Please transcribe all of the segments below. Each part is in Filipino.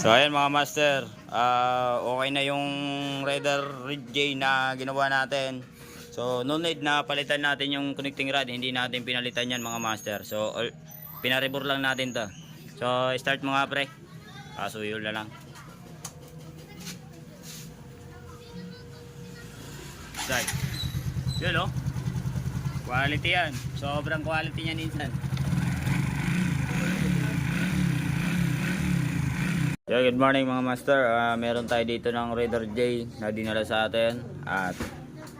So ayan mga master, okay na yung Raider Red J na ginawa natin. So no need na palitan natin yung connecting rod, hindi natin pinalitan yan mga master. So pinaribor lang natin to. So start mga pre, pasuyol na lang. Start. Yun o, quality yan, sobrang quality niyan minsan. Yeah, good morning mga master. Meron tayo dito ng Raider J na dinala sa atin at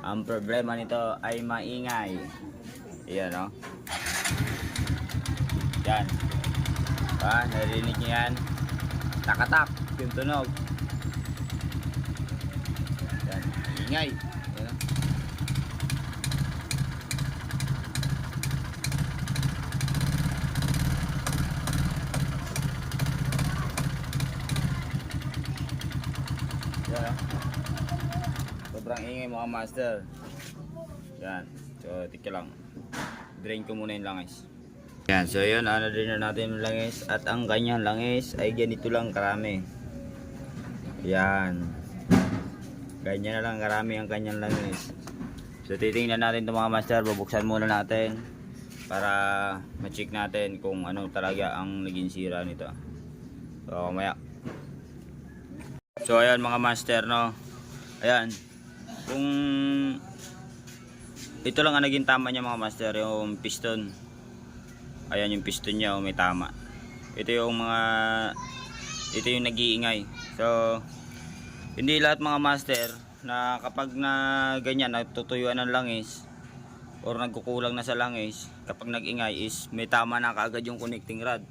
ang problema nito ay maingay. Ayan o. Yan. Narinig nyo yan. Takatak yung tunog. Yan. Ingay. Ayan o. Yan. Sobrang ingay mga master. Yan. So tika lang. Drain ko muna yung langis. Yan. So yun, drain na natin yung langis. At ang kanyang langis ay ganito lang karami. Yan. Ganyan na lang karami ang kanyang langis. So titingnan natin ito mga master. Bubuksan muna natin para ma-check natin kung ano talaga ang naging sira nito. So mamaya. So ayan mga master, no. Ayan. Kung ito lang ang naging tama niya mga master, yung piston. Ayan yung piston niya, may tama. Ito yung nag-iingay. So hindi lahat mga master na kapag na ganyan natutuyuan ng langis or nagkukulang na sa langis, kapag nag-ingay is may tama na kaagad yung connecting rod.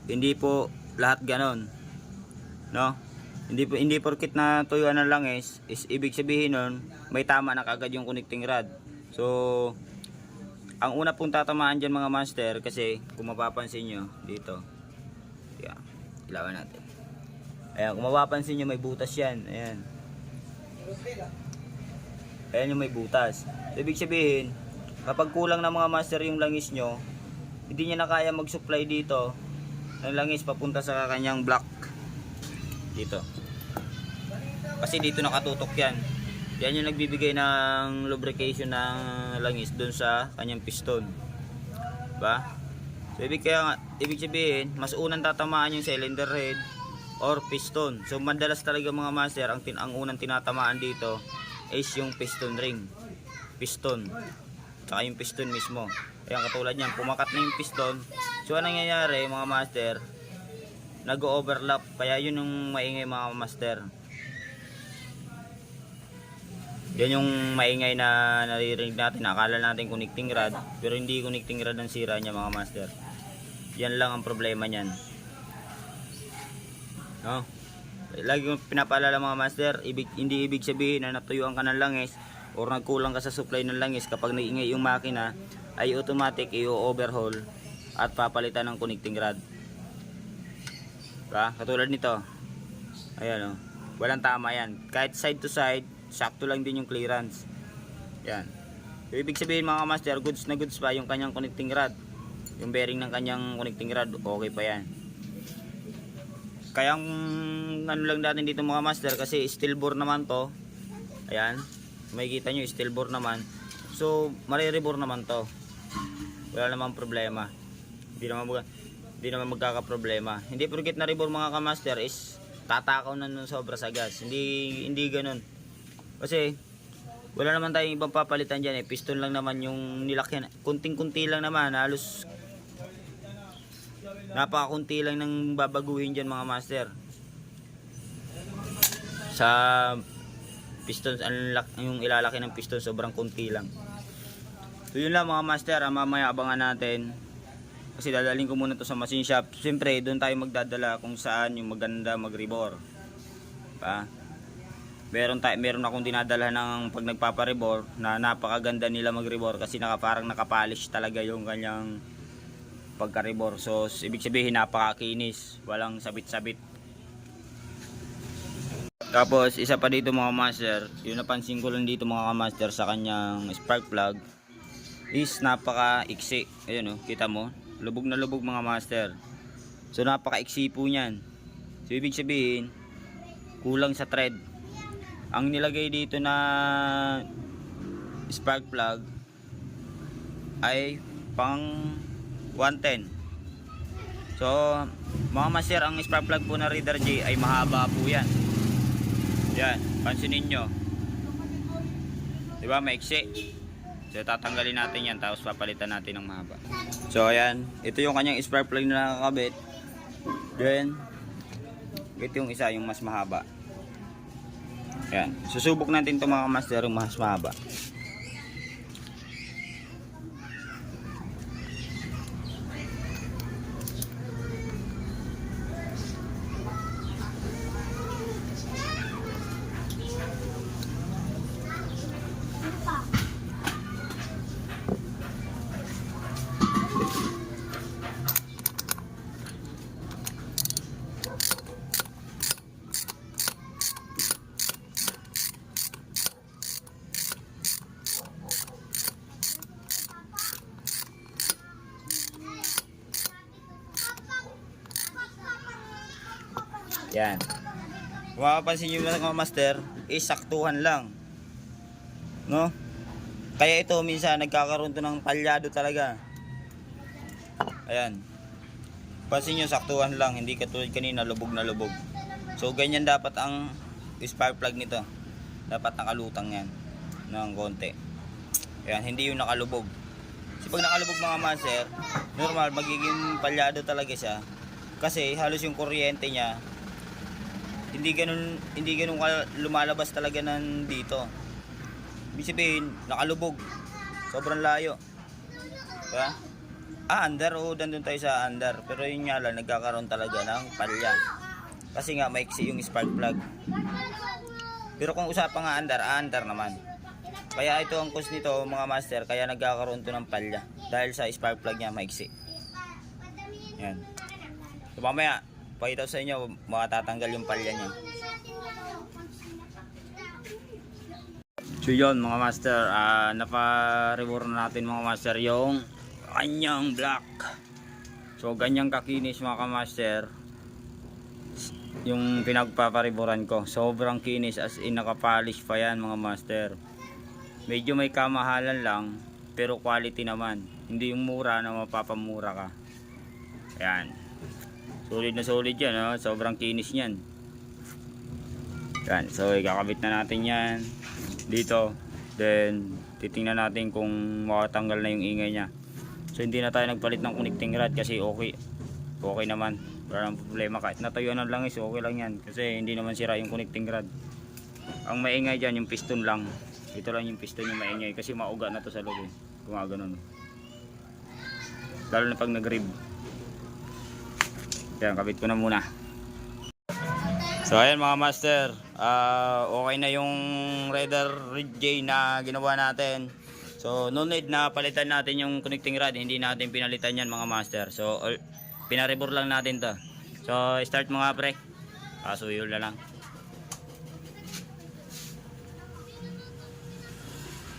Hindi po lahat ganon, no. Hindi porkit na tuyuan ng langis is ibig sabihin nun may tama na kaagad yung connecting rod. So ang una pong tatamaan dyan mga master, kasi kung mapapansin nyo dito, yeah, ilawan natin. Ayan, kung mapapansin nyo may butas yan. Ayan, ayan yung may butas. So, ibig sabihin kapag kulang na mga master yung langis nyo, hindi niya na kaya mag supply dito ng langis papunta sa kanyang block dito, kasi dito nakatutok yan. Yan yung nagbibigay ng lubrication ng langis dun sa kanyang piston, diba? So ibig sabihin mas unang tatamaan yung cylinder head or piston. So madalas talaga mga master ang unang tinatamaan dito is yung piston ring, piston, saka yung piston mismo. Ayan, katulad yan, pumakat na yung piston. So anong nangyayari mga master, nag-overlap, kaya yun yung maingay mga master. Yan yung maingay na naririnig natin. Akala natin connecting rod, pero hindi connecting rod ang sira niya mga master. Yan lang ang problema niyan, no? Lagi kong pinapaalala mga master, hindi ibig sabihin na natuyuan ka ng langis or nagkulang ka sa supply ng langis kapag naingay yung makina ay automatic i-overhaul at papalitan ng connecting rod. Katulad nito, ayan o, walang tama yan. Kahit side to side, sakto lang din yung clearance. Yan. So, ibig sabihin mga master, goods na goods pa yung kanyang connecting rod. Yung bearing ng kanyang connecting rod, okay pa yan. Kaya ano lang natin dito mga master, kasi steel bore naman to. Ayan, makikita nyo steel bore naman. So mariribore naman to, wala namang problema. Hindi naman magkakaproblema. Hindi porket na ribor mga kamaster is tatakaw na nun sobra sa gas. Hindi ganun. Kasi wala naman tayong ibang papalitan dyan eh. Piston lang naman yung nilakyan. Kunting-kunti lang naman. Halos napakakunti lang nang babaguhin dyan mga master. Sa piston, yung ilalaki ng piston sobrang kunti lang. So yun lang mga master. Mamaya abangan natin, kasi dadaling ko muna to sa machine shop. Siyempre doon tayo magdadala kung saan yung maganda mag-rebore. Meron akong dinadala ng pag nagpapa-rebore na napakaganda nila mag-rebore, kasi parang nakapolish talaga yung kanyang pagka-rebore. So ibig sabihin napakakinis, walang sabit-sabit. Tapos isa pa dito mga master, yung napansin ko lang dito mga master sa kanyang spark plug is napaka-iksi. Ayun o, kita mo, lubog na lubog mga master. So napaka-iksi po niyan. So ibig sabihin, kulang sa thread. Ang nilagay dito na spark plug ay pang 110. So mga master, ang spark plug po na Raider J ay mahaba po yan. Yan, pansinin nyo, diba maiksi. So tatanggalin natin yan, tapos papalitan natin ng mahaba. So ayan, ito yung kanyang spark plug na nakakabit. Then ito yung isa, yung mas mahaba. Ayan, susubok natin ito mga master, yung mas mahaba. Yan. Kung mapapansin nyo mga master, saktuhan lang. No? Kaya ito minsan nagkakaroon to ng palyado talaga. Ayan. Pansin nyo, saktuhan lang. Hindi katulad kanina, lubog na lubog. So ganyan dapat ang spark plug nito. Dapat nakalutang yan ng konti. Ayan, hindi yung nakalubog. Kasi pag nakalubog mga master, normal, magiging palyado talaga siya. Kasi halos yung kuryente niya hindi ganun lumalabas talaga ng dito. Ibig sabihin, nakalubog. Sobrang layo. Diba? Under, dandun tayo sa under. Pero yun nga lang, nagkakaroon talaga ng palya. Kasi nga, maiksi yung spark plug. Pero kung usapan nga under naman. Kaya ito ang cause nito mga master, kaya nagkakaroon to ng palya. Dahil sa spark plug niya, maiksi. Yan. So mamaya, pakita sa inyo, makatatanggal yung palya niya. So yun mga master, napa-reward natin mga master yung kanyang black. So ganyang kakinis mga master yung pinagpapariburan ko. Sobrang kinis, as in nakapolish pa yan mga master. Medyo may kamahalan lang, pero quality naman. Hindi yung mura na mapapamura ka. Ayan. Solid na solid yan, oh. Sobrang kinis niyan. Yan, so ikakabit na natin yan dito. Then titingnan natin kung makatanggal na yung ingay niya. So hindi na tayo nagpalit ng connecting rod kasi okay naman. Wala nang problema, kahit natayuan ng langis okay lang yan. Kasi hindi naman sira yung connecting rod. Ang maingay dyan yung piston lang. Ito lang yung piston yung maingay kasi mauga na to sa loob, kung ganun. Lalo na pag nag-rib. Yan, kabit ko na muna. So ayan mga master, okay na yung Raider J na ginawa natin. So no need na palitan natin yung connecting rod, hindi natin pinalitan yan mga master. So pinaribor lang natin to. So start mga pre, pasuyol na lang.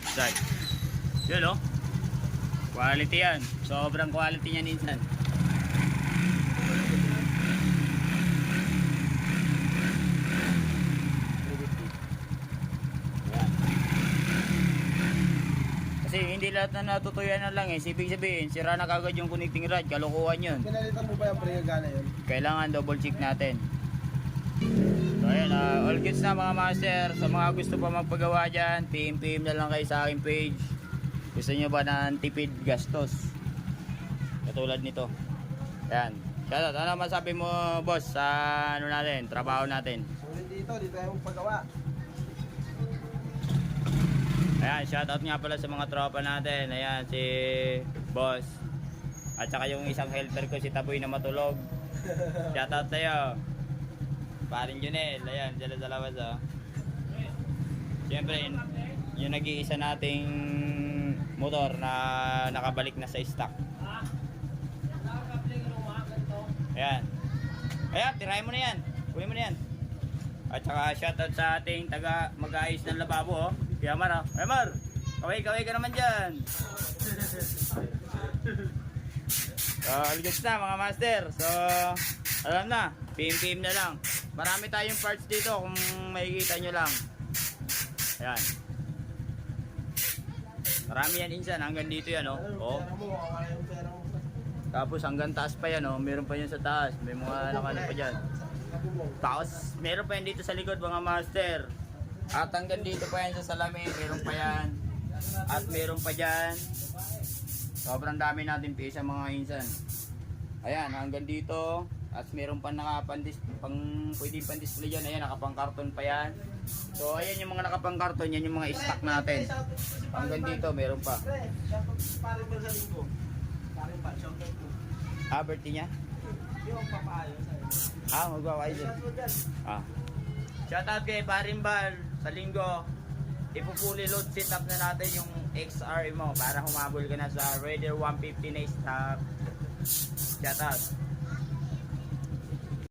Start. Yun, oh. Quality yan, sobrang quality niyan minsan. Kasi hindi lahat na natutuyan na lang ibig sabihin, sira na kagad yung connecting rod, kalokohan yun. Pinalitan mo ba yung pre-gana yun? Kailangan double check natin. So ayan, all goods na mga master. Sa mga gusto pa magpagawa dyan, PM na lang kayo sa aking page. Gusto nyo ba ng tipid gastos? Katulad nito. Ayan. Shoutout, ano masabi mo boss sa ano natin, trabaho natin? Sulit dito tayo magpagawa. Ayan, shoutout nga pala sa mga tropa natin. Ayan, si boss. At saka yung isang helper ko, si Taboy na matulog. Shoutout sa'yo. Paring Junel. Ayan, dyan sa labas, oh. Siyempre, yung nag-iisa nating motor na nakabalik na sa stock. Ayan. Ayan, tirahin mo na yan. Kunin mo na yan. At saka shoutout sa ating taga mag-aayos ng lababo, oh. Kaya Mar, oh. Mar, kaway ka naman dyan. All goods na mga master. So, alam na. PM na lang. Marami tayong parts dito kung makikita nyo lang. Ayan. Marami yan insan. Hanggang dito yan, oh. Oh. Pera mo, wala yung pera mo. Tapos hanggang taas pa yan, oh. Meron pa yan sa taas. May mga nakano pa dyan. Tapos meron pa yan dito sa likod, mga master. At hanggang dito pa yan sa salamin. Meron pa yan. At meron pa dyan. Sobrang dami natin pisa mga insan. Ayan, hanggang dito. At meron pa pwedeng pan-display dyan. Ayan, nakapang-karton pa yan. So, ayan yung mga nakapang-karton. Yan yung mga stock natin. Hanggang dito, meron pa. Paring ba sa linggo? Paring ba? Shoutout ko. Birthday niya? Yung papayo sa Magbabayad dyan. Shoutout kay Parimbal sa linggo. Ipupuli load setup na natin yung XR mo para humabol ka na sa Raider 150 na stock. Shoutout.